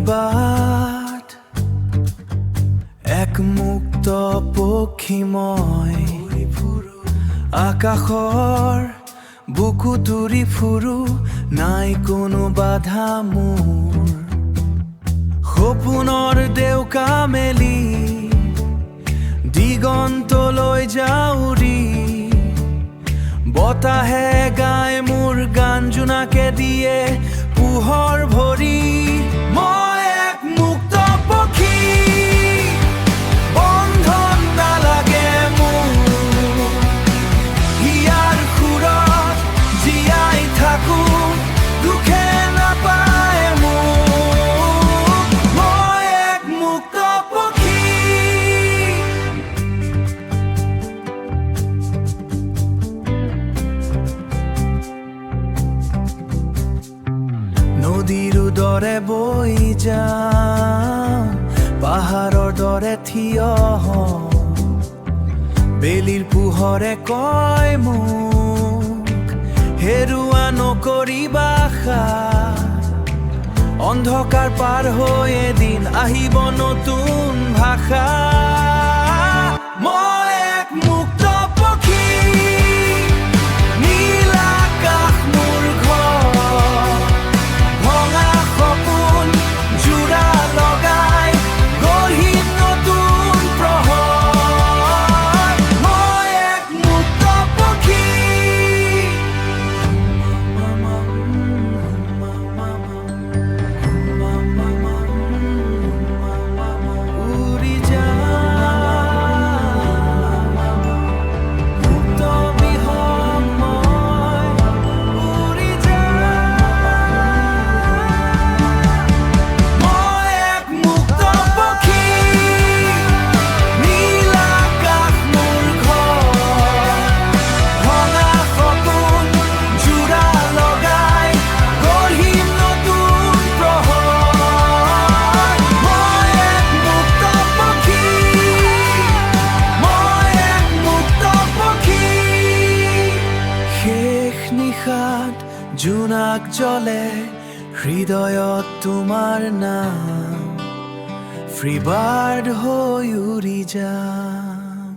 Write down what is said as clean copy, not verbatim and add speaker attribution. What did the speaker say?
Speaker 1: বাট এক মুক্ত পক্ষী মই আকাশৰ বুকু তুৰি ফুৰো নাই কোনো বাধা মোৰ সপোনৰ দেউকা মেলি দিগন্তলৈ যাউৰি বতাহে গায় মোৰ গান জোনাকে দিয়ে পোহৰ ভৰি মই এক মুক্ত পক্ষী বন্ধন নালাগে মোৰ হিয়াৰ সুৰত জীয়াই থাকো দুখে নাপায় মোক মই এক মুক্ত পক্ষী নদীৰ দৰে বৈ যাওঁ পাহাৰৰ দৰে থিয় হওঁ বেলিৰ পোহৰে কয় মোক হেৰুৱা নকৰিবা আশা অন্ধকাৰ পাৰ হৈ এদিন আহিব নতুন ভাষা মই এক মুক্ত পক্ষী নীল আকাশ মোৰ ঘৰ ভঙা সপোন জোৰা লগাই গঢ়িম নতুন প্ৰহৰ মই এক মুক্ত পক্ষী উৰি যাম মুক্ত বিহগ মই উৰি যাম মই এক মুক্ত পক্ষী নীল আকাশ মোৰ ঘৰ ভঙা সপোন জোৰা লগাই গঢ়িম নতুন প্ৰহৰ মই এক মুক্ত পক্ষী মই এক মুক্ত পক্ষী শেষ নিশাত জোনাক জ্বলে হৃদয়ত তোমাৰ নাম ফ্ৰী বাৰ্ড হৈ উৰি যাম